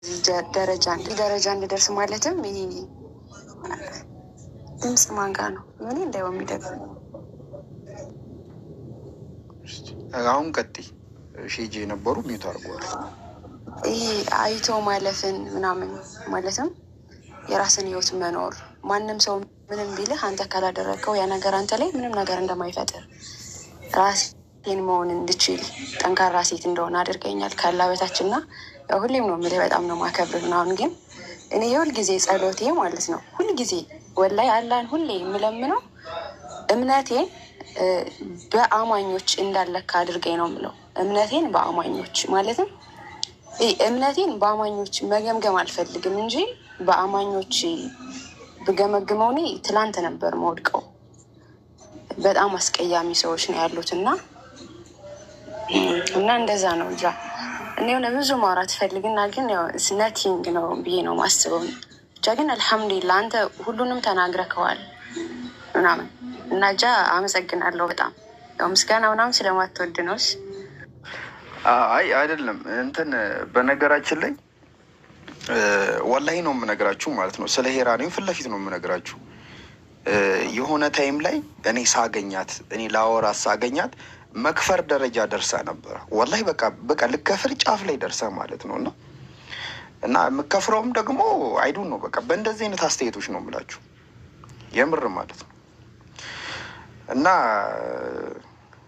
ደረጃ እንድደርስ ማለትም ይሄ ድምፅ ማንጋ ነው ምን እንዳይው የሚደግፍ አሁን ቀጥይ ሺጂ የነበሩ ሚዩት አድርገዋል። ይሄ አይቶ ማለፍን ምናምን ማለትም የራስን ህይወት መኖር ማንም ሰው ምንም ቢልህ አንተ ካላደረግከው ያ ነገር አንተ ላይ ምንም ነገር እንደማይፈጥር ራሴን መሆን እንድችል ጠንካራ ሴት እንደሆነ አድርገኛል ካላ በታችና ሁሌም ነው የምልህ በጣም ነው ማከብር ምናምን። ግን እኔ የሁል ጊዜ ጸሎቴ ማለት ነው ሁል ጊዜ ወላይ አላህን ሁሌ የምለምነው እምነቴን በአማኞች እንዳለካ አድርገኝ ነው የምለው። እምነቴን በአማኞች ማለትም እምነቴን በአማኞች መገምገም አልፈልግም እንጂ በአማኞች ብገመግመው እኔ ትላንት ነበር መወድቀው። በጣም አስቀያሚ ሰዎች ነው ያሉት እና እንደዛ ነው እንጃ። እኔ የሆነ ብዙ ማውራት ፈልግና ግን ነቲንግ ነው ብዬ ነው ማስበው። ብቻ ግን አልሐምዱሊላህ አንተ ሁሉንም ተናግረከዋል ምናምን እና ጃ አመሰግናለሁ በጣም ያው ምስጋና ምናምን ስለማትወድ ነው። አይ አይደለም እንትን በነገራችን ላይ ወላሂ ነው የምነግራችሁ ማለት ነው። ስለ ሄራኔው ፊት ለፊት ነው የምነግራችሁ። የሆነ ታይም ላይ እኔ ሳገኛት እኔ ላወራት ሳገኛት መክፈር ደረጃ ደርሳ ነበረ። ወላሂ በቃ ልከፍር ጫፍ ላይ ደርሳ ማለት ነው። እና የምከፍረውም ደግሞ አይዱን ነው በቃ በእንደዚህ አይነት አስተያየቶች ነው የምላችሁ የምር ማለት ነው። እና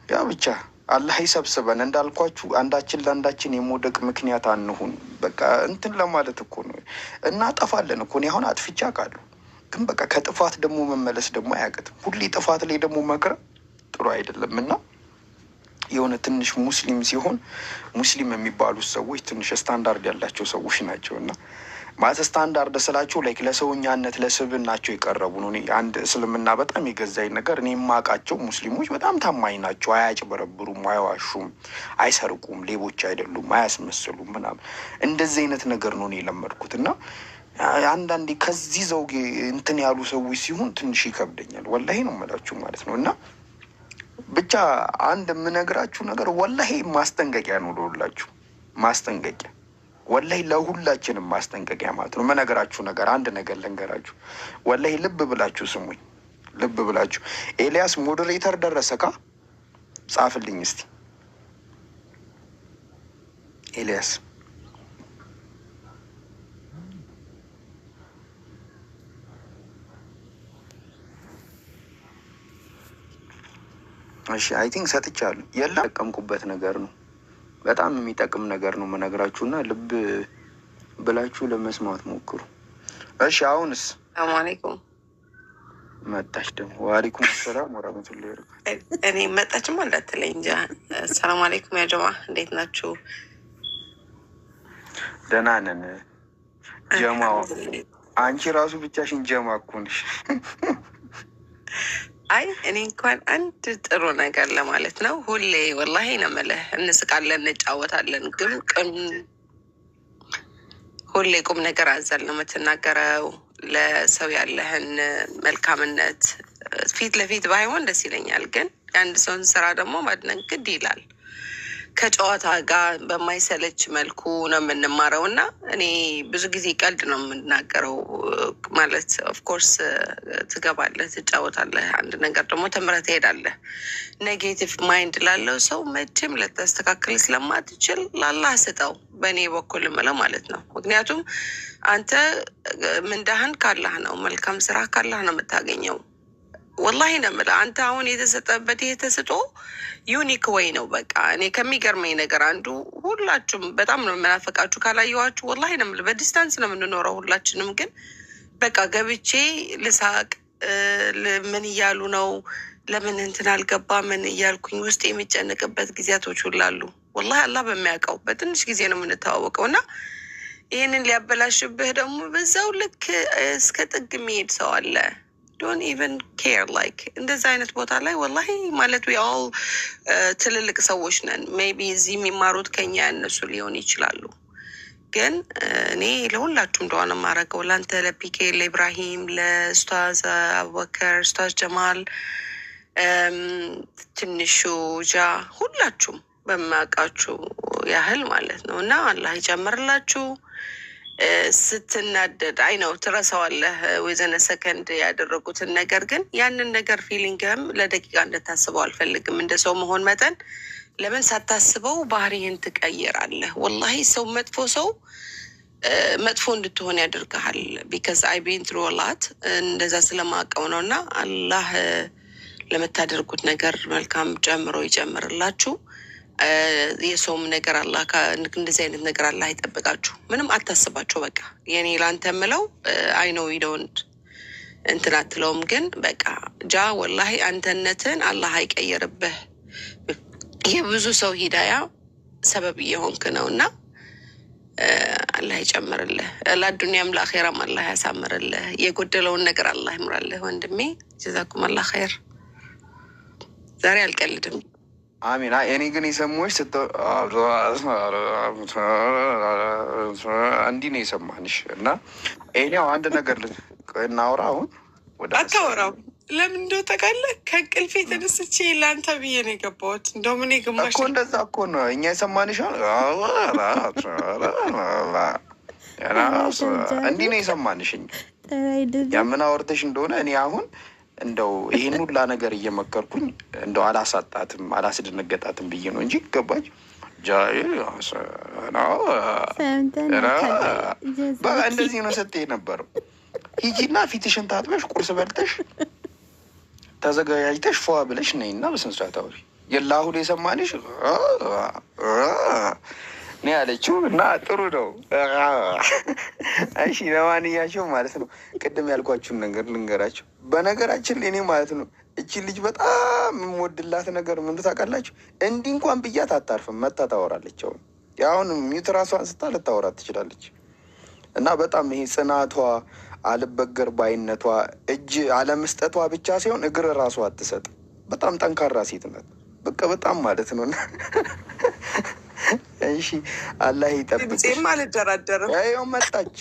ያ ብቻ አላህ ይሰብስበን እንዳልኳችሁ፣ አንዳችን ለአንዳችን የመውደቅ ምክንያት አንሁን። በቃ እንትን ለማለት እኮ ነው እናጠፋለን እኮ። እኔ አሁን አጥፍቼ አውቃለሁ፣ ግን በቃ ከጥፋት ደግሞ መመለስ ደግሞ አያቅትም። ሁሌ ጥፋት ላይ ደግሞ መቅረብ ጥሩ አይደለም። እና የሆነ ትንሽ ሙስሊም ሲሆን ሙስሊም የሚባሉት ሰዎች ትንሽ ስታንዳርድ ያላቸው ሰዎች ናቸው። እና ማለት ስታንዳርድ ስላቸው ላይክ ለሰውኛነት ለስብናቸው የቀረቡ ነው። አንድ እስልምና በጣም የገዛኝ ነገር እኔ የማውቃቸው ሙስሊሞች በጣም ታማኝ ናቸው። አያጭበረብሩም፣ አይዋሹም፣ አይሰርቁም፣ ሌቦች አይደሉም፣ አያስመስሉም ምናምን እንደዚህ አይነት ነገር ነው እኔ የለመድኩት። እና አንዳንዴ ከዚህ ዘውግ እንትን ያሉ ሰዎች ሲሆን ትንሽ ይከብደኛል። ወላሂ ነው የምላችሁ ማለት ነው። እና ብቻ አንድ የምነግራችሁ ነገር ወላሂ ማስጠንቀቂያ ነው ለሁላችሁ፣ ማስጠንቀቂያ ወላሂ ለሁላችንም ማስጠንቀቂያ ማለት ነው። መነገራችሁ ነገር አንድ ነገር ልንገራችሁ፣ ወላሂ ልብ ብላችሁ ስሙኝ፣ ልብ ብላችሁ። ኤልያስ ሞዴሬተር ደረሰካ ጻፍልኝ እስቲ ኤልያስ። እሺ አይ ቲንክ ሰጥቻለሁ። የለም ጠቀምኩበት ነገር ነው፣ በጣም የሚጠቅም ነገር ነው መነግራችሁ እና ልብ ብላችሁ ለመስማት ሞክሩ። እሺ አሁንስ ሰላም አለይኩም መጣች ደግሞ። ዋሊኩም ሰላም ወራህመቱላሂ ወበረካቱ። እኔ መጣችም እንዳትለኝ እንጃ። ሰላም አለይኩም ያ ጀማ እንዴት ናችሁ? ደህና ነን። ጀማው አንቺ ራሱ ብቻሽን ጀማ እኮ ነሽ። አይ እኔ እንኳን አንድ ጥሩ ነገር ለማለት ነው። ሁሌ ወላሂ ነው የምልህ እንስቃለን፣ እንጫወታለን፣ ግን ሁሌ ቁም ነገር አዘል ነው የምትናገረው። ለሰው ያለህን መልካምነት ፊት ለፊት ባይሆን ደስ ይለኛል፣ ግን የአንድ ሰውን ስራ ደግሞ ማድነቅ ግድ ይላል። ከጨዋታ ጋር በማይሰለች መልኩ ነው የምንማረው እና እኔ ብዙ ጊዜ ቀልድ ነው የምናገረው። ማለት ኦፍኮርስ ትገባለህ፣ ትጫወታለህ፣ አንድ ነገር ደግሞ ተምረህ ትሄዳለህ። ኔጌቲቭ ማይንድ ላለው ሰው መቼም ልታስተካክል ስለማትችል ላላህ ስጠው፣ በእኔ በኩል ምለው ማለት ነው። ምክንያቱም አንተ ምንዳህን ካላህ ነው፣ መልካም ስራ ካላህ ነው የምታገኘው። ወላሂ ነው የምልህ አንተ አሁን የተሰጠበት ይሄ ተሰጦ ዩኒክ ወይ ነው። በቃ እኔ ከሚገርመኝ ነገር አንዱ ሁላችሁም በጣም ነው የምናፈቃችሁ። ካላየኋችሁ ወላሂ ነው የምልህ በዲስታንስ ነው የምንኖረው ሁላችንም። ግን በቃ ገብቼ ልሳቅ ምን እያሉ ነው ለምን እንትን አልገባ ምን እያልኩኝ ውስጥ የሚጨንቅበት ጊዜያቶች ሁላሉ። ወላሂ አላህ በሚያውቀው በትንሽ ጊዜ ነው የምንተዋወቀው እና ይህንን ሊያበላሽብህ ደግሞ በዛው ልክ እስከ ጥግ የሚሄድ ሰው አለ። ዶንት ኢቨን ኬር ላይክ እንደዚህ አይነት ቦታ ላይ ወላሂ ማለት ያው ትልልቅ ሰዎች ነን። ሜይ ቢ እዚህ የሚማሩት ከኛ ያነሱ ሊሆን ይችላሉ። ግን እኔ ለሁላችሁ እንደሆነ የማደርገው ለአንተ፣ ለፒኬ፣ ለኢብራሂም፣ ለኡስታዝ አቡበከር፣ ኡስታዝ ጀማል፣ ትንሹ ጃ ሁላችሁም በማውቃችሁ ያህል ማለት ነው እና አላህ ይጨምርላችሁ። ስትናደድ አይ ነው ትረሳዋለህ ወይዘነ ሰከንድ ያደረጉትን ነገር። ግን ያንን ነገር ፊሊንግህም ለደቂቃ እንድታስበው አልፈልግም። እንደ ሰው መሆን መጠን ለምን ሳታስበው ባህሪህን ትቀይራለህ? ወላሂ ሰው መጥፎ ሰው መጥፎ እንድትሆን ያደርግሃል። ቢካዝ አይ ቤን ትሩ ላት እንደዛ ስለማውቀው ነው። እና አላህ ለምታደርጉት ነገር መልካም ጨምሮ ይጨምርላችሁ። የሰውም ነገር አላህ እንደዚህ አይነት ነገር አላህ ይጠብቃችሁ። ምንም አታስባቸው። በቃ የኔ ላንተ የምለው አይ ነው ዊዶንት እንትን አትለውም። ግን በቃ ጃ ወላሂ አንተነትን አላህ አይቀየርብህ። የብዙ ሰው ሂዳያ ሰበብ እየሆንክ ነው እና አላህ ይጨምርልህ። ለአዱኒያም ለአኼራም አላህ ያሳምርልህ። የጎደለውን ነገር አላህ ይምራልህ። ወንድሜ ጀዛኩም አላህ ኸይር። ዛሬ አልቀልድም። አሚን። እኔ ግን የሰማሁሽ እንዲህ ነው የሰማንሽ። እና ይሄኛው አንድ ነገር እናውራ። አሁን ወደ አታወራም። ለምን እንደው ታውቃለህ? ከእንቅልፌ ተነስቼ ለአንተ ብዬ ነው የገባሁት። እንደውም እኔ ግማሽ እኮ እንደዛ እኮ ነው እኛ የሰማንሽ። እንዲህ ነው የሰማንሽ። ያምን አወርተሽ እንደሆነ እኔ አሁን እንደው ይሄን ሁላ ነገር እየመከርኩኝ እንደው አላሳጣትም አላስደነገጣትም ብዬ ነው እንጂ ገባች። በቃ እንደዚህ ነው ስትይ ነበረው። ሂጂና ፊትሽን ታጥበሽ ቁርስ በልተሽ ተዘጋጃጅተሽ ፏ ብለሽ ነይና በስነ ስርዓት አውሪ። የላሁን የሰማንሽ ነው ያለችው። እና ጥሩ ነው። እሺ ለማንኛቸው ማለት ነው ቅድም ያልኳችሁን ነገር ልንገራቸው። በነገራችን ላይ እኔ ማለት ነው እቺ ልጅ በጣም የምወድላት ነገር ምን ታውቃላችሁ? እንዲህ እንኳን ብያት አታርፍም። መታ ታወራለች። አሁን ሚዩት ራሷን ስታ ልታወራት ትችላለች። እና በጣም ይሄ ጽናቷ፣ አልበገር ባይነቷ፣ እጅ አለመስጠቷ ብቻ ሳይሆን እግር ራሷ አትሰጥ። በጣም ጠንካራ ሴት ናት። በቃ በጣም ማለት ነው። እሺ አላህ ይጠብቅሽ። አልደራደርም። ያው መጣች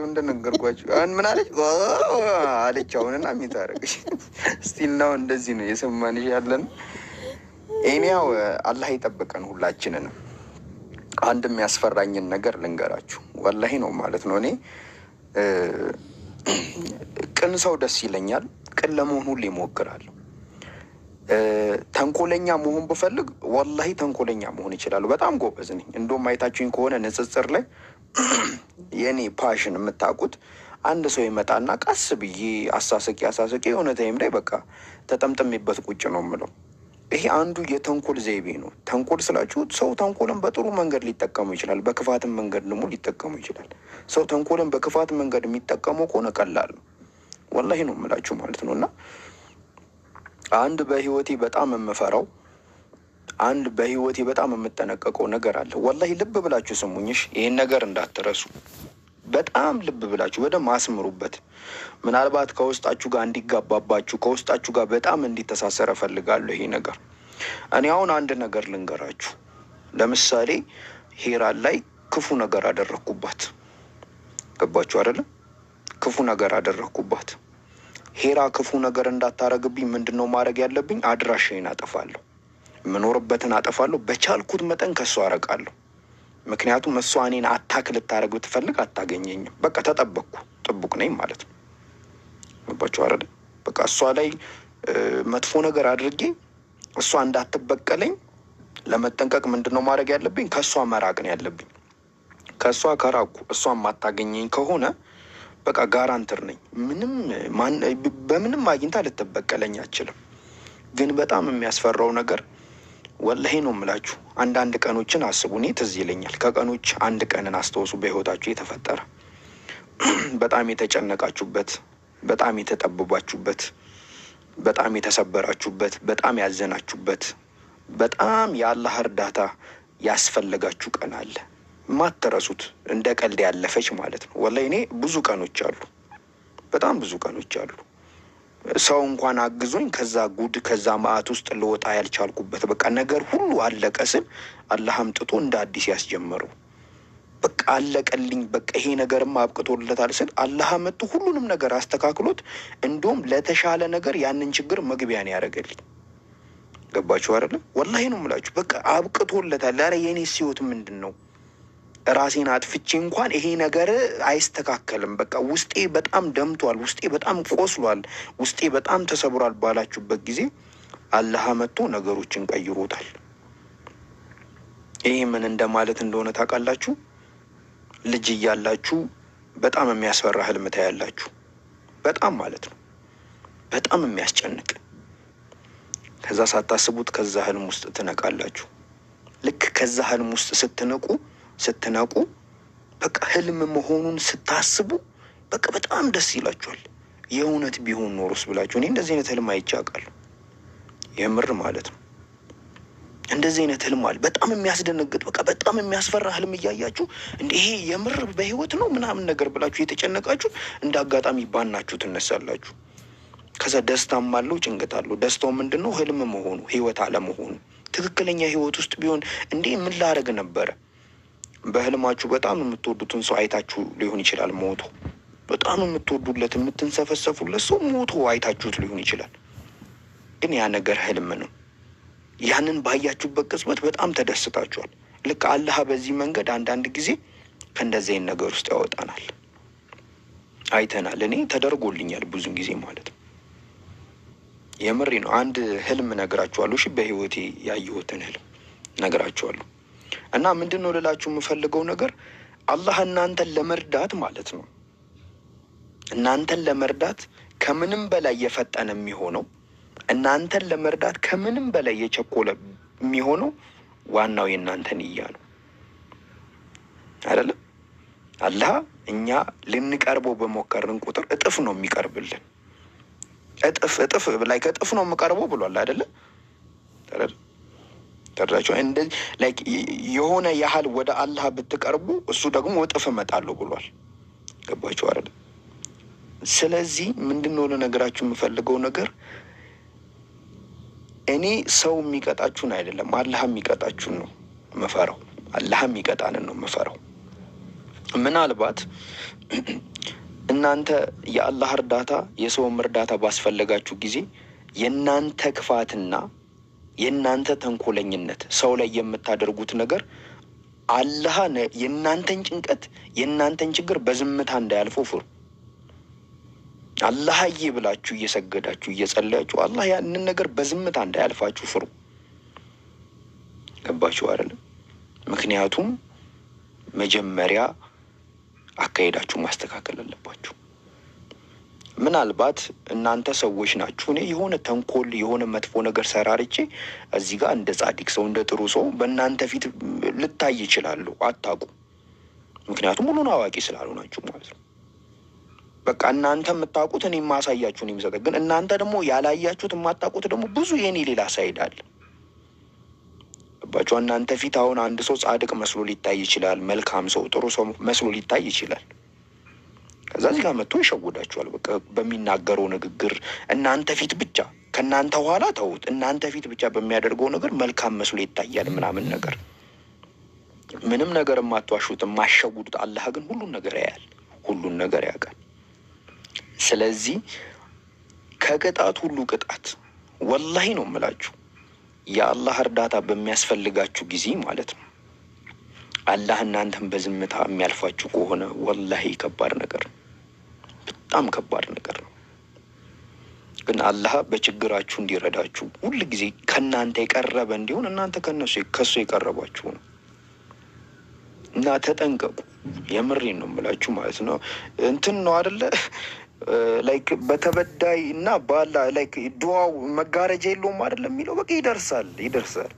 እንደነገርኳችሁ ምን አለች አለች። አሁንና የሚታረቅሽ ስቲል ነው። እንደዚህ ነው የሰማንሽ ያለን። እኔው አላህ ይጠብቀን ሁላችንንም። አንድ የሚያስፈራኝን ነገር ልንገራችሁ። ወላሂ ነው ማለት ነው። እኔ ቅን ሰው ደስ ይለኛል። ቅን ለመሆን ሁሌ እሞክራለሁ። ተንኮለኛ መሆን ብፈልግ ወላሂ ተንኮለኛ መሆን ይችላሉ። በጣም ጎበዝ ነኝ። እንደውም አይታችሁኝ ከሆነ ንጽጽር ላይ የኔ ፓሽን የምታውቁት አንድ ሰው ይመጣና ቀስ ብዬ አሳሰቂ የሆነ ታይም ላይ በቃ ተጠምጥሜበት ቁጭ ነው የምለው። ይሄ አንዱ የተንኮል ዘይቤ ነው። ተንኮል ስላችሁ ሰው ተንኮልን በጥሩ መንገድ ሊጠቀሙ ይችላል፣ በክፋትን መንገድ ደግሞ ሊጠቀሙ ይችላል። ሰው ተንኮልን በክፋት መንገድ የሚጠቀመው ከሆነ ቀላል ነው። ወላሂ ነው የምላችሁ ማለት ነው። እና አንድ በህይወቴ በጣም የምፈራው አንድ በህይወቴ በጣም የምጠነቀቀው ነገር አለ። ወላሂ ልብ ብላችሁ ስሙኝሽ፣ ይህን ነገር እንዳትረሱ። በጣም ልብ ብላችሁ በደንብ አስምሩበት። ምናልባት ከውስጣችሁ ጋር እንዲጋባባችሁ፣ ከውስጣችሁ ጋር በጣም እንዲተሳሰረ እፈልጋለሁ ይሄ ነገር። እኔ አሁን አንድ ነገር ልንገራችሁ። ለምሳሌ ሄራን ላይ ክፉ ነገር አደረግኩባት። ገባችሁ አይደለም? ክፉ ነገር አደረግኩባት። ሄራ ክፉ ነገር እንዳታረግብኝ ምንድን ነው ማድረግ ያለብኝ? አድራሻዬን አጠፋለሁ፣ የምኖርበትን አጠፋለሁ። በቻልኩት መጠን ከእሷ አረቃለሁ። ምክንያቱም እሷ እኔን አታክ ልታደረግ ብትፈልግ አታገኘኝም። በቃ ተጠበቅኩ፣ ጥቡቅ ነኝ ማለት ነው። ገባችሁ አይደል? በቃ እሷ ላይ መጥፎ ነገር አድርጌ እሷ እንዳትበቀለኝ ለመጠንቀቅ ምንድን ነው ማድረግ ያለብኝ? ከእሷ መራቅ ነው ያለብኝ። ከእሷ ከራቁ እሷ የማታገኘኝ ከሆነ በቃ ጋራንትር ነኝ፣ በምንም አግኝታ ልትበቀለኝ አችልም። ግን በጣም የሚያስፈራው ነገር ወላሂ ነው የምላችሁ፣ አንዳንድ ቀኖችን አስቡ። እኔ ትዝ ይለኛል፣ ከቀኖች አንድ ቀንን አስተውሱ በህይወታችሁ የተፈጠረ በጣም የተጨነቃችሁበት፣ በጣም የተጠበባችሁበት፣ በጣም የተሰበራችሁበት፣ በጣም ያዘናችሁበት፣ በጣም የአላህ እርዳታ ያስፈለጋችሁ ቀን አለ። ማትረሱት እንደ ቀልድ ያለፈች ማለት ነው። ወላሂ እኔ ብዙ ቀኖች አሉ፣ በጣም ብዙ ቀኖች አሉ። ሰው እንኳን አግዞኝ ከዛ ጉድ ከዛ መዓት ውስጥ ልወጣ ያልቻልኩበት በቃ ነገር ሁሉ አለቀ ስል አላህ አምጥቶ እንደ አዲስ ያስጀመረው በቃ አለቀልኝ፣ በቃ ይሄ ነገርም አብቅቶለታል ስል አላህ መጥቶ ሁሉንም ነገር አስተካክሎት እንዲሁም ለተሻለ ነገር ያንን ችግር መግቢያ ነው ያደረገልኝ። ገባችሁ አይደለ? ወላሂ ነው የምላችሁ። በቃ አብቅቶለታል። ኧረ የኔ ህይወት ምንድን ነው? ራሴን አጥፍቼ እንኳን ይሄ ነገር አይስተካከልም፣ በቃ ውስጤ በጣም ደምቷል፣ ውስጤ በጣም ቆስሏል፣ ውስጤ በጣም ተሰብሯል ባላችሁበት ጊዜ አላህ መጥቶ ነገሮችን ቀይሮታል። ይሄ ምን እንደማለት እንደሆነ ታውቃላችሁ? ልጅ እያላችሁ በጣም የሚያስፈራ ህልም ታያላችሁ። በጣም ማለት ነው፣ በጣም የሚያስጨንቅ። ከዛ ሳታስቡት ከዛ ህልም ውስጥ ትነቃላችሁ። ልክ ከዛ ህልም ውስጥ ስትነቁ በቃ ህልም መሆኑን ስታስቡ በቃ በጣም ደስ ይላችኋል። የእውነት ቢሆን ኖሮስ ብላችሁ። እኔ እንደዚህ አይነት ህልም አይቼ አውቃለሁ፣ የምር ማለት ነው። እንደዚህ አይነት ህልም አለ፣ በጣም የሚያስደነግጥ፣ በቃ በጣም የሚያስፈራ ህልም እያያችሁ እንደ ይሄ የምር በህይወት ነው ምናምን ነገር ብላችሁ የተጨነቃችሁ እንደ አጋጣሚ ባናችሁ ትነሳላችሁ። ከዛ ደስታም አለው ጭንቀት አለው። ደስታው ምንድን ነው? ህልም መሆኑ፣ ህይወት አለመሆኑ። ትክክለኛ ህይወት ውስጥ ቢሆን እንዴ ምን ላደርግ ነበረ? በህልማችሁ በጣም የምትወዱትን ሰው አይታችሁ ሊሆን ይችላል ሞቶ። በጣም የምትወዱለት የምትንሰፈሰፉለት ሰው ሞቶ አይታችሁት ሊሆን ይችላል። ግን ያ ነገር ህልም ነው። ያንን ባያችሁበት ቅጽበት በጣም ተደስታችኋል። ልክ አላህ በዚህ መንገድ አንዳንድ ጊዜ ከእንደዚህ አይነት ነገር ውስጥ ያወጣናል። አይተናል። እኔ ተደርጎልኛል ብዙን ጊዜ ማለት ነው። የምሬ ነው። አንድ ህልም ነግራችኋለሁ። እሺ፣ በህይወቴ ያየሁትን ህልም ነግራችኋለሁ። እና ምንድን ነው ልላችሁ የምፈልገው ነገር አላህ እናንተን ለመርዳት ማለት ነው፣ እናንተን ለመርዳት ከምንም በላይ የፈጠነ የሚሆነው፣ እናንተን ለመርዳት ከምንም በላይ የቸኮለ የሚሆነው ዋናው የእናንተ ንያ ነው አይደለም? አላህ እኛ ልንቀርበው በሞከርን ቁጥር እጥፍ ነው የሚቀርብልን። እጥፍ ላይ ከእጥፍ ነው የምቀርበው ብሏል አይደለም? ተረዳችሁ? እንደዚህ ላይክ የሆነ ያህል ወደ አላህ ብትቀርቡ እሱ ደግሞ እጥፍ እመጣለሁ ብሏል። ገባችሁ አይደል? ስለዚህ ምንድን ነው ልነግራችሁ የምፈልገው ነገር እኔ ሰው የሚቀጣችሁን አይደለም አላህ የሚቀጣችሁን ነው የምፈራው። አላህ የሚቀጣንን ነው የምፈራው። ምናልባት እናንተ የአላህ እርዳታ የሰውም እርዳታ ባስፈለጋችሁ ጊዜ የእናንተ ክፋትና የእናንተ ተንኮለኝነት ሰው ላይ የምታደርጉት ነገር አላህ የእናንተን ጭንቀት የእናንተን ችግር በዝምታ እንዳያልፈው ፍሩ። አላህዬ ብላችሁ እየሰገዳችሁ እየጸለያችሁ አላህ ያንን ነገር በዝምታ እንዳያልፋችሁ ፍሩ። ገባችሁ አይደለም? ምክንያቱም መጀመሪያ አካሄዳችሁ ማስተካከል አለባችሁ። ምናልባት እናንተ ሰዎች ናችሁ። እኔ የሆነ ተንኮል የሆነ መጥፎ ነገር ሰራርቼ እዚህ ጋር እንደ ጻድቅ ሰው እንደ ጥሩ ሰው በእናንተ ፊት ልታይ ይችላሉ። አታውቁ። ምክንያቱም ሁሉን አዋቂ ስላልሆናችሁ ማለት ነው። በቃ እናንተ የምታውቁት እኔ የማሳያችሁ ነው የሚሰጠው። ግን እናንተ ደግሞ ያላያችሁት የማታውቁት ደግሞ ብዙ የኔ ሌላ ሳይድ አለ። ገባችሁ? እናንተ ፊት አሁን አንድ ሰው ጻድቅ መስሎ ሊታይ ይችላል። መልካም ሰው ጥሩ ሰው መስሎ ሊታይ ይችላል። ከዛ እዚህ ጋር መጥቶ ይሸውዳችኋል። በቃ በሚናገረው ንግግር እናንተ ፊት ብቻ ከእናንተ ኋላ ተውት፣ እናንተ ፊት ብቻ በሚያደርገው ነገር መልካም መስሎ ይታያል ምናምን ነገር። ምንም ነገር የማትዋሹት የማሸውዱት አላህ ግን ሁሉን ነገር ያያል፣ ሁሉን ነገር ያውቃል። ስለዚህ ከቅጣት ሁሉ ቅጣት ወላሂ ነው የምላችሁ የአላህ እርዳታ በሚያስፈልጋችሁ ጊዜ ማለት ነው። አላህ እናንተን በዝምታ የሚያልፋችሁ ከሆነ ወላሂ ከባድ ነገር ነው፣ በጣም ከባድ ነገር ነው። ግን አላህ በችግራችሁ እንዲረዳችሁ ሁል ጊዜ ከእናንተ የቀረበ እንዲሆን እናንተ ከሱ የቀረባችሁ ነው እና ተጠንቀቁ። የምሬን ነው የምላችሁ ማለት ነው። እንትን ነው አይደለ ላይክ በተበዳይ እና ባላ ላይክ ዱዓው መጋረጃ የለውም አይደለም የሚለው። በቃ ይደርሳል።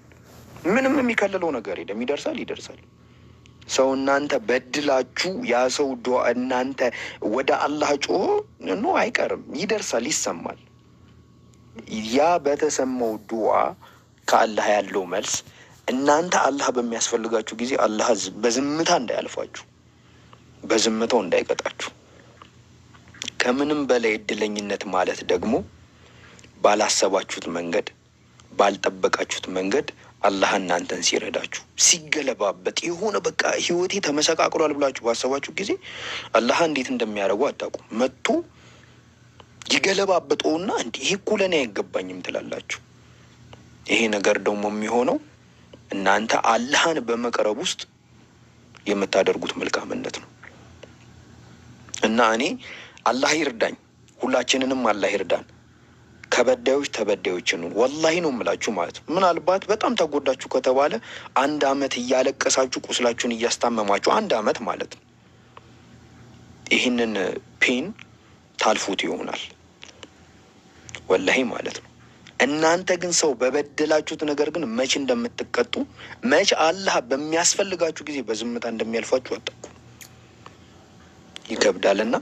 ምንም የሚከልለው ነገር የለም። ይደርሳል። ሰው እናንተ በድላችሁ ያ ሰው ዱዓ እናንተ ወደ አላህ ጮሆ ነው አይቀርም፣ ይደርሳል፣ ይሰማል። ያ በተሰማው ዱዓ ከአላህ ያለው መልስ እናንተ አላህ በሚያስፈልጋችሁ ጊዜ አላህ በዝምታ እንዳያልፋችሁ፣ በዝምታው እንዳይቀጣችሁ። ከምንም በላይ እድለኝነት ማለት ደግሞ ባላሰባችሁት መንገድ ባልጠበቃችሁት መንገድ አላህ እናንተን ሲረዳችሁ ሲገለባበጥ የሆነ በቃ ህይወቴ ተመሰቃቅሏል ብላችሁ ባሰባችሁ ጊዜ አላህ እንዴት እንደሚያደርጉ አታውቁም። መጥቶ ይገለባበጠውና እንዲህ ይሄ እኮ ለእኔ አይገባኝም ትላላችሁ። ይሄ ነገር ደግሞ የሚሆነው እናንተ አላህን በመቅረብ ውስጥ የምታደርጉት መልካምነት ነው። እና እኔ አላህ ይርዳኝ፣ ሁላችንንም አላህ ይርዳን። ከበዳዮች ተበዳዮችን ወላሂ ነው የምላችሁ ማለት ነው። ምናልባት በጣም ተጎዳችሁ ከተባለ 1 አመት እያለቀሳችሁ ቁስላችሁን እያስታመማችሁ 1 አመት ማለት ነው ይህንን ፔን ታልፉት ይሆናል ወላሂ ማለት ነው። እናንተ ግን ሰው በበደላችሁት ነገር ግን መቼ እንደምትቀጡ መቼ አላህ በሚያስፈልጋችሁ ጊዜ በዝምታ እንደሚያልፋችሁ አጠቁ። ይከብዳልና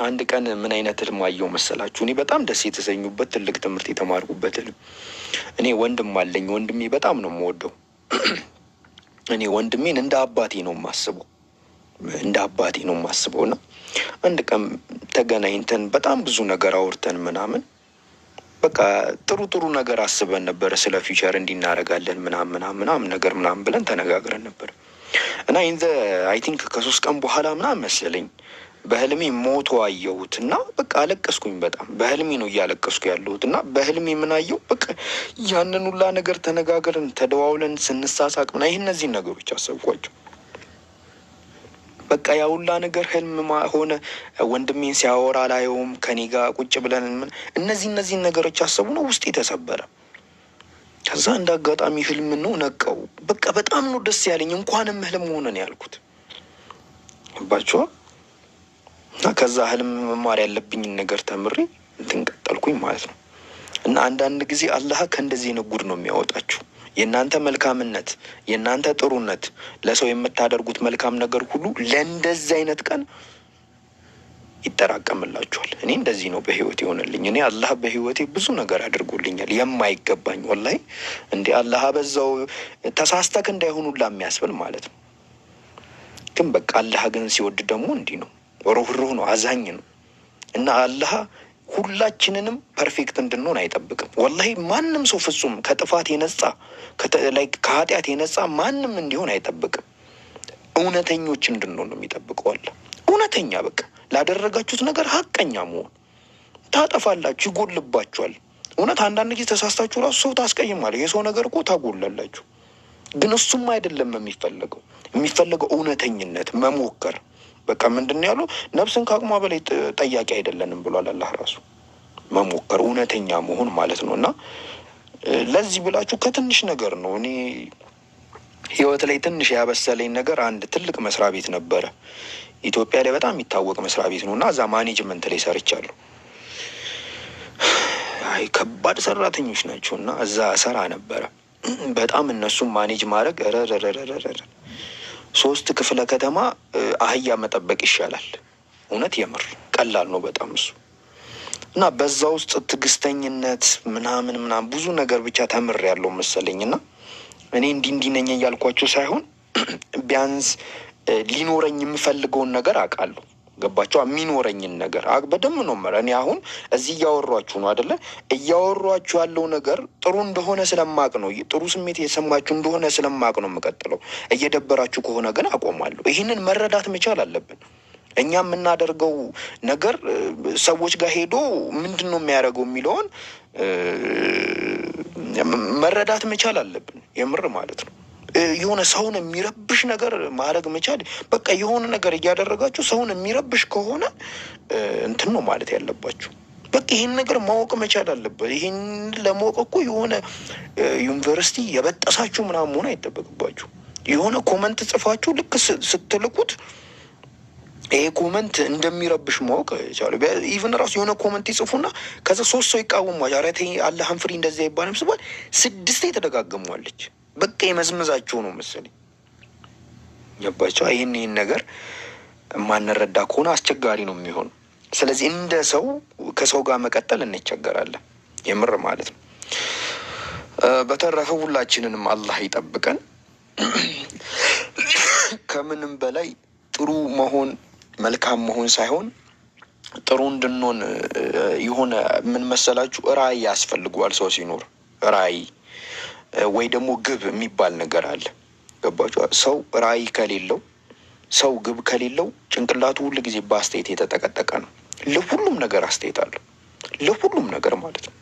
አንድ ቀን ምን አይነት ህልም አየሁ መሰላችሁ? እኔ በጣም ደስ የተሰኙበት ትልቅ ትምህርት የተማርኩበት ህልም። እኔ ወንድም አለኝ። ወንድሜ በጣም ነው የምወደው። እኔ ወንድሜን እንደ አባቴ ነው የማስበው፣ እንደ አባቴ ነው የማስበው። እና አንድ ቀን ተገናኝተን በጣም ብዙ ነገር አውርተን ምናምን በቃ ጥሩ ጥሩ ነገር አስበን ነበረ። ስለ ፊውቸር እንዲናረጋለን ምናምን ነገር ምናምን ብለን ተነጋግረን ነበር። እና ኢንዘ አይ ቲንክ ከ3 ቀን በኋላ ምናምን መሰለኝ በህልሜ ሞቶ አየሁት እና በቃ አለቀስኩኝ። በጣም በህልሜ ነው እያለቀስኩ ያለሁት። እና በህልሜ ምን አየሁ? በቃ ያንን ሁላ ነገር ተነጋግረን ተደዋውለን ስንሳሳቅ ምና ይህ እነዚህን ነገሮች አሰብኳቸው። በቃ ያ ሁላ ነገር ህልም ሆነ። ወንድሜን ሲያወራ ላየውም ከኔ ጋር ቁጭ ብለን ምን እነዚህን ነገሮች አሰቡ ነው ውስጤ ተሰበረ። ከዛ እንደ አጋጣሚ ህልም ነው ነቀው። በቃ በጣም ነው ደስ ያለኝ። እንኳንም ህልም ሆነ ነው ያልኩት ባቸው። እና ከዛ ህልም መማር ያለብኝን ነገር ተምሬ እንትን ቀጠልኩኝ ማለት ነው። እና አንዳንድ ጊዜ አላህ ከእንደዚህ አይነት ጉድ ነው የሚያወጣችሁ። የእናንተ መልካምነት፣ የእናንተ ጥሩነት፣ ለሰው የምታደርጉት መልካም ነገር ሁሉ ለእንደዚህ አይነት ቀን ይጠራቀምላችኋል። እኔ እንደዚህ ነው በህይወት የሆነልኝ። እኔ አላህ በህይወቴ ብዙ ነገር አድርጎልኛል የማይገባኝ ወላሂ። እንዴ አላህ በዛው ተሳስተክ እንዳይሆኑላ የሚያስብል ማለት ነው። ግን በቃ አላህ ግን ሲወድ ደግሞ እንዲህ ነው፣ ሩህሩህ ነው፣ አዛኝ ነው። እና አላህ ሁላችንንም ፐርፌክት እንድንሆን አይጠብቅም ወላሂ። ማንም ሰው ፍጹም ከጥፋት የነጻ ከኃጢአት የነጻ ማንም እንዲሆን አይጠብቅም። እውነተኞች እንድንሆን ነው የሚጠብቀው አላህ። እውነተኛ በቃ ላደረጋችሁት ነገር ሀቀኛ መሆን። ታጠፋላችሁ፣ ይጎልባችኋል። እውነት አንዳንድ ጊዜ ተሳስታችሁ ራሱ ሰው ታስቀይማለ። የሰው ነገር እኮ ታጎላላችሁ። ግን እሱም አይደለም የሚፈለገው እውነተኝነት መሞከር። በቃ ምንድን ያለው ነፍስን ከአቅሟ በላይ ጠያቂ አይደለንም ብሏል አላህ ራሱ። መሞከር እውነተኛ መሆን ማለት ነው። እና ለዚህ ብላችሁ ከትንሽ ነገር ነው። እኔ ህይወት ላይ ትንሽ ያበሰለኝ ነገር አንድ ትልቅ መስሪያ ቤት ነበረ ኢትዮጵያ ላይ በጣም የሚታወቅ መስሪያ ቤት ነው። እና እዛ ማኔጅመንት ላይ ሰርቻለሁ። አይ ከባድ ሰራተኞች ናቸው። እና እዛ ሰራ ነበረ በጣም እነሱም ማኔጅ ማድረግ 3 ክፍለ ከተማ አህያ መጠበቅ ይሻላል። እውነት የምር ቀላል ነው በጣም እሱ። እና በዛ ውስጥ ትዕግስተኝነት ምናምን ብዙ ነገር ብቻ ተምሬያለሁ መሰለኝ። እና እኔ እንዲህ ነኝ እያልኳቸው ሳይሆን ቢያንስ ሊኖረኝ የምፈልገውን ነገር አውቃለሁ። ገባቸው? የሚኖረኝን ነገር በደንብ ነው መረ እኔ አሁን እዚህ እያወሯችሁ ነው አይደለ? እያወሯችሁ ያለው ነገር ጥሩ እንደሆነ ስለማቅ ነው። ጥሩ ስሜት የሰማችሁ እንደሆነ ስለማቅ ነው የምቀጥለው። እየደበራችሁ ከሆነ ግን አቆማለሁ። ይህንን መረዳት መቻል አለብን። እኛ የምናደርገው ነገር ሰዎች ጋር ሄዶ ምንድን ነው የሚያደርገው የሚለውን መረዳት መቻል አለብን። የምር ማለት ነው። የሆነ ሰውን የሚረብሽ ነገር ማድረግ መቻል። በቃ የሆነ ነገር እያደረጋችሁ ሰውን የሚረብሽ ከሆነ እንትን ነው ማለት ያለባችሁ። በቃ ይህን ነገር ማወቅ መቻል አለበት። ይህን ለማወቅ እኮ የሆነ ዩኒቨርሲቲ የበጠሳችሁ ምናምን መሆን አይጠበቅባችሁ። የሆነ ኮመንት ጽፋችሁ ልክ ስትልኩት ይሄ ኮመንት እንደሚረብሽ ማወቅ ይቻሉ። ኢቨን ራሱ የሆነ ኮመንት ይጽፉና ከዛ 3 ሰው ይቃወሟል። አረቴ አላህን ፍሪ እንደዚያ ይባልም ስባል 6 ተደጋግሟለች። በቃ የመዝመዛቸው ነው መሰለኝ። ገባቸው? ይህን ነገር የማንረዳ ከሆነ አስቸጋሪ ነው የሚሆነው። ስለዚህ እንደ ሰው ከሰው ጋር መቀጠል እንቸገራለን። የምር ማለት ነው። በተረፈ ሁላችንንም አላህ ይጠብቀን። ከምንም በላይ ጥሩ መሆን መልካም መሆን ሳይሆን ጥሩ እንድንሆን የሆነ ምን መሰላችሁ ራዕይ ያስፈልገዋል። ሰው ሲኖር ራዕይ ወይ ደግሞ ግብ የሚባል ነገር አለ። ገባችሁ? ሰው ራዕይ ከሌለው ሰው ግብ ከሌለው ጭንቅላቱ ሁሉ ጊዜ በአስተያየት የተጠቀጠቀ ነው። ለሁሉም ነገር አስተያየት አለው። ለሁሉም ነገር ማለት ነው።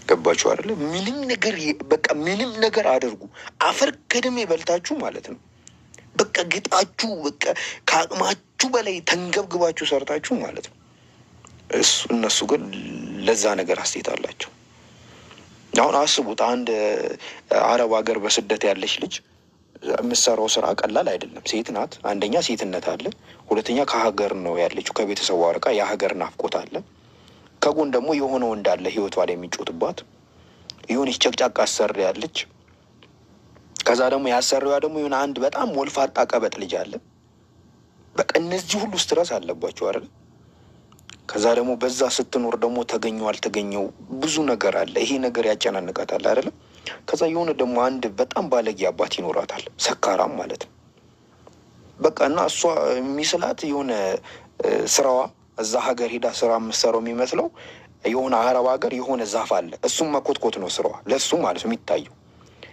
ገባችሁ አይደለ? ምንም ነገር በቃ ምንም ነገር አድርጉ አፈር ከደሜ በልታችሁ ማለት ነው። በቃ ግጣችሁ በቃ ከአቅማችሁ በላይ ተንገብግባችሁ ሰርታችሁ ማለት ነው። እነሱ ግን ለዛ ነገር አስተያየት አላቸው። አሁን አስቡት፣ አንድ አረብ ሀገር በስደት ያለች ልጅ የምትሰራው ስራ ቀላል አይደለም። ሴት ናት። አንደኛ ሴትነት አለ፣ ሁለተኛ ከሀገር ነው ያለችው፣ ከቤተሰቡ አርቃ የሀገር ናፍቆት አለ። ከጎን ደግሞ የሆነ ወንድ አለ ህይወቷ ላይ የሚጮትባት የሆነች ጨቅጫቃ አሰሪ ያለች። ከዛ ደግሞ ያሰሪዋ ደግሞ የሆነ አንድ በጣም ወልፋጣ ቀበጥ ልጅ አለ። በቃ እነዚህ ሁሉ ስትረስ አለባቸው አይደል? ከዛ ደግሞ በዛ ስትኖር ደግሞ ተገኘው አልተገኘው ብዙ ነገር አለ። ይሄ ነገር ያጨናንቃታል አይደለም? ከዛ የሆነ ደግሞ አንድ በጣም ባለጌ አባት ይኖራታል፣ ሰካራም ማለት ነው። በቃ እና እሷ የሚስላት የሆነ ስራዋ እዛ ሀገር ሄዳ ስራ የምትሰራው የሚመስለው የሆነ አረብ ሀገር የሆነ ዛፍ አለ፣ እሱም መኮትኮት ነው ስራዋ ለሱ ማለት ነው የሚታየው።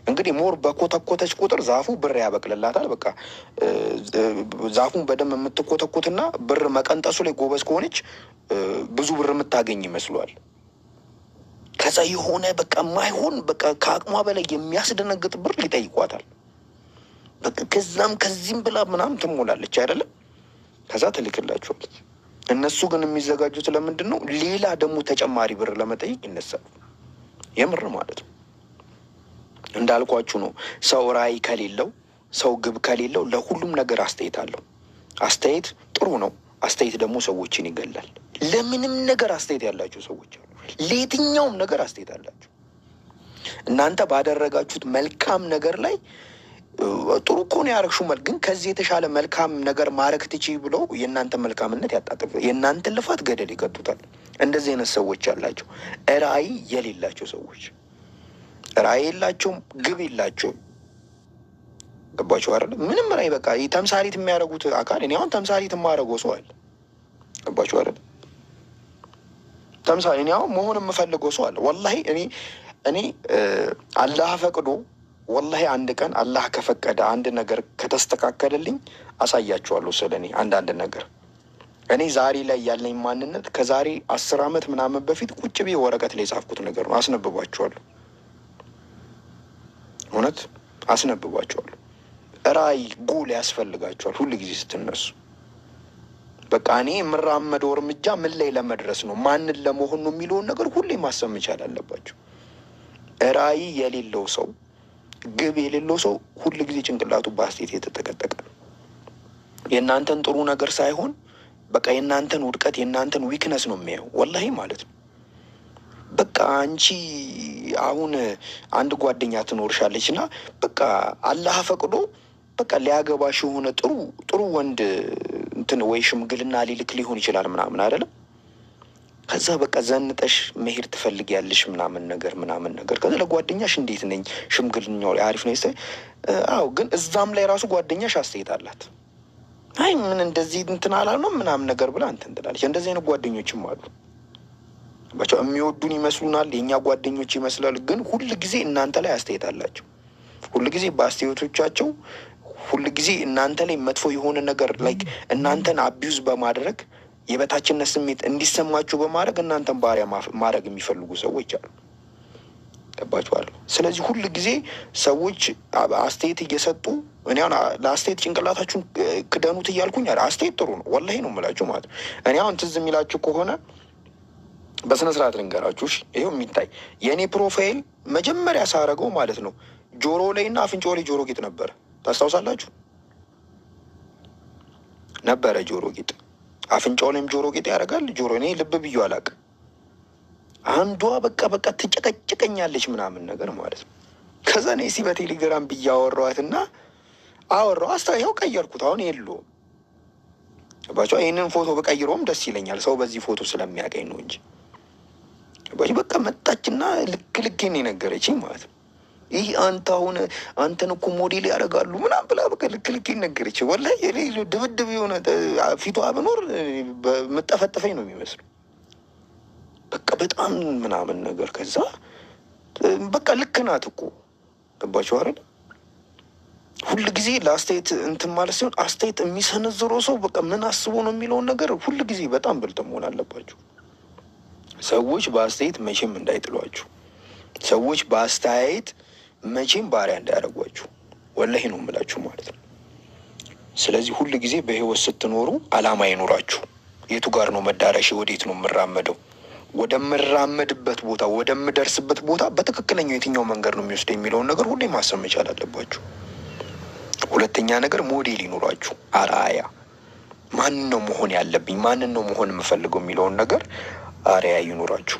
እንግዲህ ሞር በኮተኮተች ቁጥር ዛፉ ብር ያበቅልላታል። በቃ ዛፉን በደንብ የምትኮተኮትና ብር መቀንጠሱ ላይ ጎበዝ ከሆነች ብዙ ብር የምታገኝ ይመስሏል። ከዛ የሆነ በቃ ማይሆን በቃ ከአቅሟ በላይ የሚያስደነግጥ ብር ይጠይቋታል። በቃ ከዛም ከዚህም ብላ ምናምን ትሞላለች አይደለም? ከዛ ትልክላቸዋለች። እነሱ ግን የሚዘጋጁት ለምንድን ነው? ሌላ ደግሞ ተጨማሪ ብር ለመጠየቅ ይነሳሉ። የምር ማለት ነው። እንዳልኳችሁ ነው። ሰው ራዕይ ከሌለው፣ ሰው ግብ ከሌለው ለሁሉም ነገር አስተያየት አለው። አስተያየት ጥሩ ነው። አስተያየት ደግሞ ሰዎችን ይገላል። ለምንም ነገር አስተያየት ያላቸው ሰዎች አሉ። ለየትኛውም ነገር አስተያየት አላቸው። እናንተ ባደረጋችሁት መልካም ነገር ላይ ጥሩ እኮ ነው ያደረግሽው መልክ፣ ግን ከዚህ የተሻለ መልካም ነገር ማድረግ ትችይ ብለው የእናንተ መልካምነት ያጣጥፍ፣ የእናንተን ልፋት ገደል ይቀጡታል። እንደዚህ አይነት ሰዎች አላቸው። ራዕይ የሌላቸው ሰዎች፣ ራዕይ የላቸውም፣ ግብ የላቸውም። ገባችሁ አይደል? ምንም ራዕይ በቃ ተምሳሌት የሚያደርጉት አካል እኔ አሁን ተምሳሌት የማደርገው ሰው አለ። ገባችሁ አይደል? ተምሳሌ እኔ አሁን መሆን የምፈልገው ሰው አለ። ወላሂ እኔ አላህ ፈቅዶ ወላሂ አንድ ቀን አላህ ከፈቀደ አንድ ነገር ከተስተካከለልኝ አሳያችኋለሁ። ስለ እኔ አንዳንድ ነገር እኔ ዛሬ ላይ ያለኝ ማንነት ከዛሬ 10 ዓመት ምናምን በፊት ቁጭ ብዬ ወረቀት ላይ የጻፍኩት ነገር ነው። አስነብባችኋለሁ። እውነት አስነብባችኋለሁ። ራዕይ ጎል ያስፈልጋችኋል ሁል ጊዜ ስትነሱ። በቃ እኔ የምራመደው እርምጃ ምን ላይ ለመድረስ ነው፣ ማንን ለመሆን ነው የሚለውን ነገር ሁሌ ማሰብ መቻል አለባቸው። ራዕይ የሌለው ሰው፣ ግብ የሌለው ሰው ሁል ጊዜ ጭንቅላቱ በአስተያየት የተጠቀጠቀ ነው። የእናንተን ጥሩ ነገር ሳይሆን በቃ የእናንተን ውድቀት፣ የእናንተን ዊክነስ ነው የሚያየው። ወላሂ ማለት ነው። በቃ አንቺ አሁን አንድ ጓደኛ ትኖርሻለች እና በቃ አላህ ፈቅዶ በቃ ሊያገባሽ የሆነ ጥሩ ወንድ እንትን ወይ ሽምግልና ሊልክ ሊሆን ይችላል ምናምን አይደለም። ከዛ በቃ ዘንጠሽ መሄድ ትፈልጊያለሽ ምናምን ነገር ከዛ ለጓደኛሽ እንዴት ነኝ ሽምግልናው ላይ አሪፍ ነው ይሰ አዎ፣ ግን እዛም ላይ ራሱ ጓደኛሽ አስተያየት አላት። አይ ምን እንደዚህ እንትን አላልነው ምናምን ነገር ብላ እንትን ትላለች። እንደዚህ አይነት ጓደኞችም አሉ። ባቸው የሚወዱን ይመስሉናል፣ የእኛ ጓደኞች ይመስላሉ፣ ግን ሁል ጊዜ እናንተ ላይ አስተያየት አላቸው። ሁል ጊዜ በአስተያየቶቻቸው ሁል ጊዜ እናንተ ላይ መጥፎ የሆነ ነገር ላይክ እናንተን አቢዩዝ በማድረግ የበታችነት ስሜት እንዲሰማችሁ በማድረግ እናንተን ባሪያ ማድረግ የሚፈልጉ ሰዎች አሉ። ገባችኋል? ስለዚህ ሁል ጊዜ ሰዎች አስተያየት እየሰጡ እኔ አሁን ለአስተያየት ጭንቅላታችሁን ክደኑት እያልኩኝ አስተያየት ጥሩ ነው፣ ወላሂ ነው የምላችሁ ማለት ነው። እኔ አሁን ትዝ የሚላችሁ ከሆነ በስነ ስርዓት ልንገራችሁ። ይኸው የሚታይ የእኔ ፕሮፋይል መጀመሪያ ሳረገው ማለት ነው ጆሮ ላይ እና አፍንጫ ላይ ጆሮ ጌጥ ነበረ። ታስታውሳላችሁ? ነበረ ጆሮ ጌጥ፣ አፍንጫው ላይም ጆሮ ጌጥ ያደርጋል። ጆሮ እኔ ልብ ብዬ አላውቅም። አንዷ በቃ ትጨቀጭቀኛለች ምናምን ነገር ማለት ነው። ከዛ እኔ ሲ በቴሌግራም ብዬ አወራኋትና አስታየው ቀየርኩት። አሁን የለውም። ባቸው ይህንን ፎቶ በቀይረውም ደስ ይለኛል፣ ሰው በዚህ ፎቶ ስለሚያገኝ ነው እንጂ በቃ መጣችና ልኬን የነገረችኝ ማለት ነው። ይህ አንተ አሁን አንተን እኮ ሞዴል ያደርጋሉ ምናምን ብላ በቃ ልኬን ነገረች። ወላሂ ድብድብ የሆነ ፊቷ ብኖር በምጠፈጠፈኝ ነው የሚመስሉ በቃ በጣም ምናምን ነገር። ከዛ በቃ ልክ ናት እኮ ገባችሁ አይደል? ሁል ጊዜ ለአስተያየት እንትን ማለት ሲሆን አስተያየት የሚሰነዝረው ሰው በቃ ምን አስቦ ነው የሚለውን ነገር ሁል ጊዜ በጣም ብልጥ መሆን አለባችሁ። ሰዎች በአስተያየት መቼም እንዳይጥሏችሁ፣ ሰዎች በአስተያየት መቼም ባሪያ እንዳያደርጓችሁ። ወላሂ ነው የምላችሁ ማለት ነው። ስለዚህ ሁል ጊዜ በህይወት ስትኖሩ አላማ ይኖራችሁ። የቱ ጋር ነው መዳረሻ? ወዴት ነው የምራመደው? ወደምራመድበት ቦታ ወደምደርስበት ቦታ በትክክለኛው የትኛው መንገድ ነው የሚወስደው የሚለውን ነገር ሁሌ ማሰብ መቻል አለባችሁ። ሁለተኛ ነገር ሞዴል ይኖራችሁ፣ አርአያ። ማንን ነው መሆን ያለብኝ፣ ማንን ነው መሆን የምፈልገው የሚለውን ነገር አርአያ ይኖራችሁ።